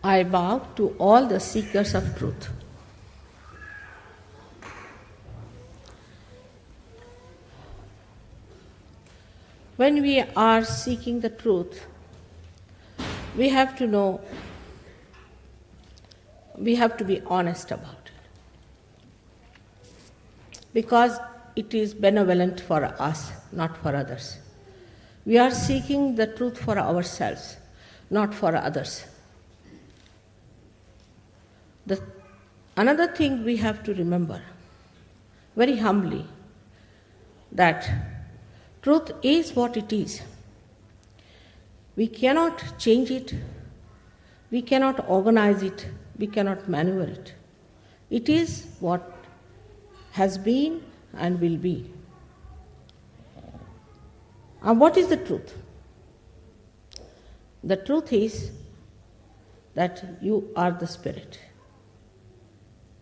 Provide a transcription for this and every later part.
I bow to all the seekers of truth. When we are seeking the truth, we have to know, we have to be honest about it. Because it is benevolent for us, not for others. We are seeking the truth for ourselves, not for others. Another thing we have to remember, very humbly, that truth is what it is. We cannot change it, we cannot organize it, we cannot maneuver it. It is what has been and will be. And what is the truth? The truth is that you are the spirit.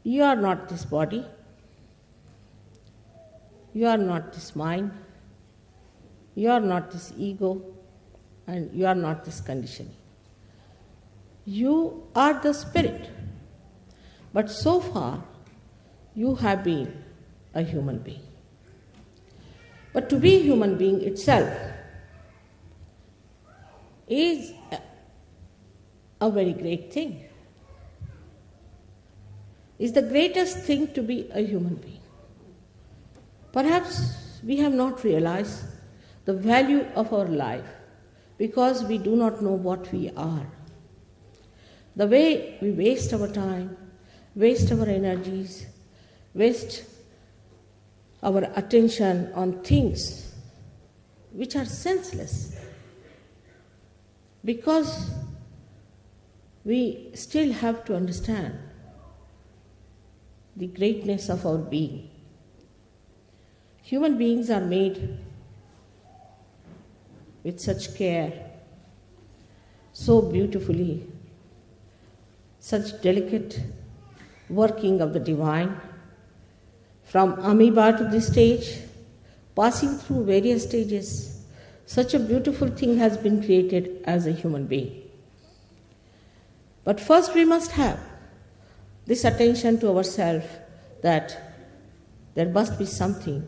You are not this body. You are not this mind. You are not this ego. And you are not this conditioning. You are the spirit. But so far, you have been a human being. But to be a human being itself is a very great thing. It's the greatest thing to be a human being. Perhaps we have not realized the value of our life because we do not know what we are. The way we waste our time, waste our energies, waste our attention on things which are senseless, because we still have to understand the greatness of our being. Human beings are made with such care, so beautifully, such delicate working of the divine, from amoeba to this stage, passing through various stages. Such a beautiful thing has been created as a human being. But first we must have this attention to ourselves that there must be something.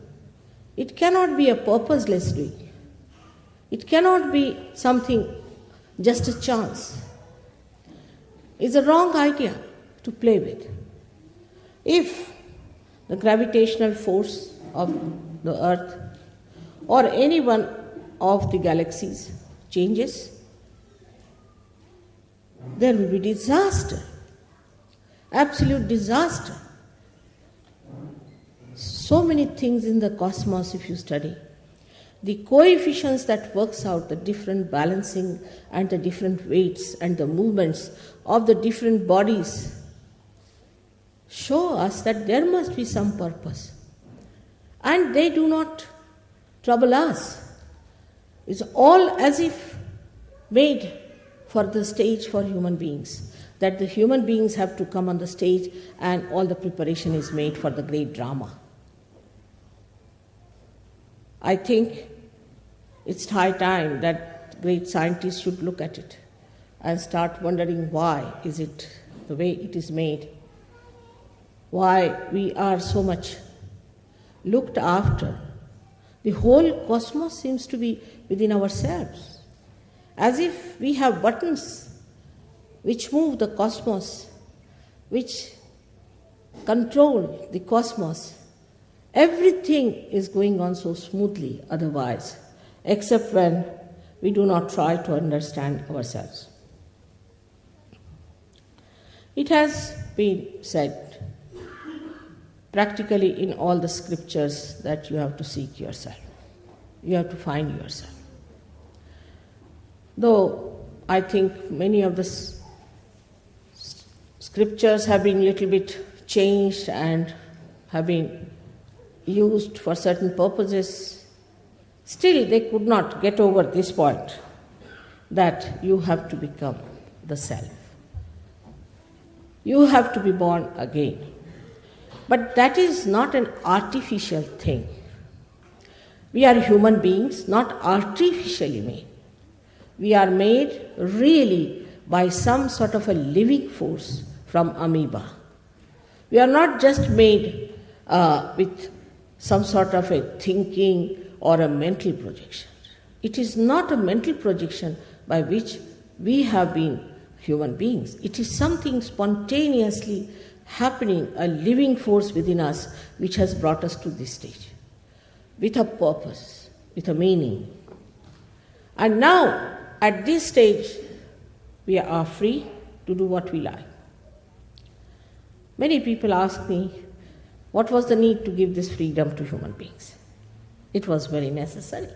It cannot be a purposeless doing. It cannot be something just a chance. It's a wrong idea to play with. If the gravitational force of the earth or any one of the galaxies changes, there will be disaster, absolute disaster. So many things in the cosmos if you study. The coefficients that works out the different balancing and the different weights and the movements of the different bodies show us that there must be some purpose. And they do not trouble us. It's all as if made for the stage for human beings, that the human beings have to come on the stage and all the preparation is made for the great drama. I think it's high time that great scientists should look at it and start wondering why is it the way it is made, why we are so much looked after. The whole cosmos seems to be within ourselves, as if we have buttons which move the cosmos, which control the cosmos. Everything is going on so smoothly otherwise, except when we do not try to understand ourselves. It has been said practically in all the scriptures that you have to seek yourself. You have to find yourself. Though I think many of the scriptures have been a little bit changed and have been used for certain purposes, still they could not get over this point that you have to become the self. You have to be born again. But that is not an artificial thing. We are human beings, not artificially made. We are made really by some sort of a living force from amoeba. We are not just made with some sort of a thinking or a mental projection. It is not a mental projection by which we have been human beings. It is something spontaneously happening, a living force within us which has brought us to this stage, with a purpose, with a meaning. And now, at this stage, we are free to do what we like. Many people ask me, what was the need to give this freedom to human beings? It was very necessary.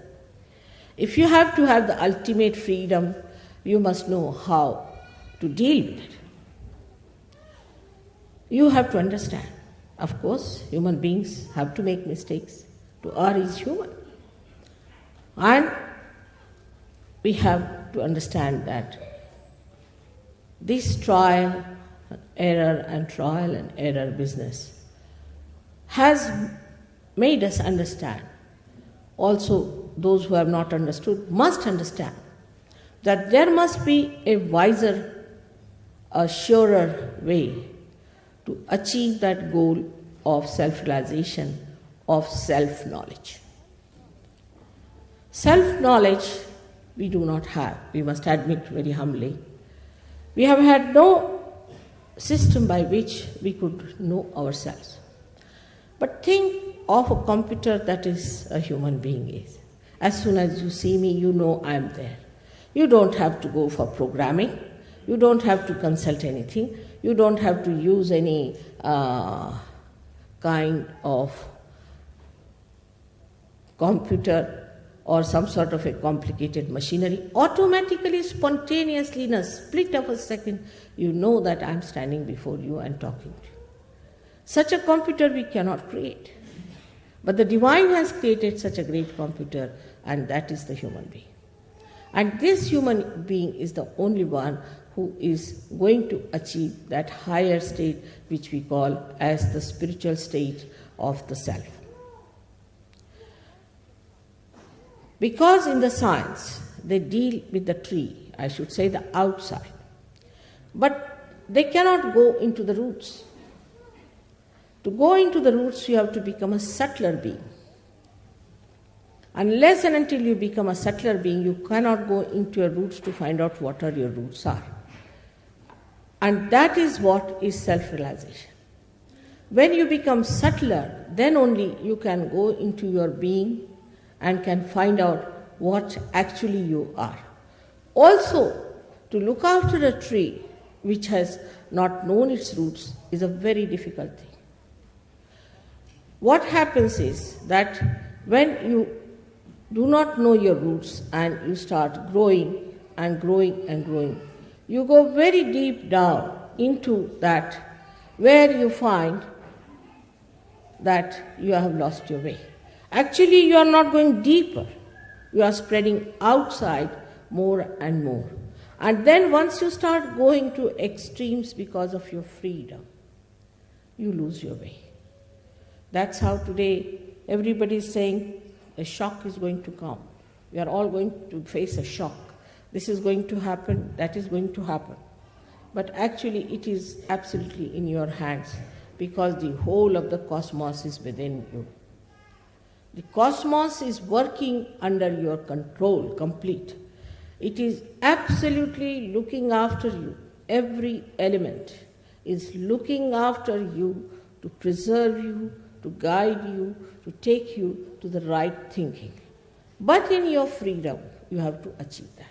If you have to have the ultimate freedom, you must know how to deal with it. You have to understand. Of course, human beings have to make mistakes. To err is human. And we have to understand that this trial and error business has made us understand. Also, those who have not understood must understand that there must be a wiser, a surer way to achieve that goal of self-realization, of self-knowledge. Self-knowledge we do not have, we must admit very humbly. We have had no system by which we could know ourselves. But think of a computer that is a human being is. As soon as you see me, you know I am there. You don't have to go for programming. You don't have to consult anything. You don't have to use any kind of computer or some sort of a complicated machinery. Automatically, spontaneously, in a split of a second, you know that I am standing before you and talking to you. Such a computer we cannot create. But the divine has created such a great computer, and that is the human being. And this human being is the only one who is going to achieve that higher state which we call as the spiritual state of the self. Because in the science, they deal with the tree, I should say the outside, but they cannot go into the roots. To go into the roots, you have to become a subtler being. Unless and until you become a subtler being, you cannot go into your roots to find out what are your roots are. And that is what is self-realization. When you become subtler, then only you can go into your being and can find out what actually you are. Also, to look after a tree which has not known its roots is a very difficult thing. What happens is that when you do not know your roots and you start growing and growing and growing, you go very deep down into that where you find that you have lost your way. Actually, you are not going deeper. You are spreading outside more and more. And then once you start going to extremes because of your freedom, you lose your way. That's how today everybody is saying a shock is going to come. We are all going to face a shock. This is going to happen, that is going to happen. But actually it is absolutely in your hands because the whole of the cosmos is within you. The cosmos is working under your control, complete. It is absolutely looking after you. Every element is looking after you to preserve you, to guide you, to take you to the right thinking. But in your freedom, you have to achieve that.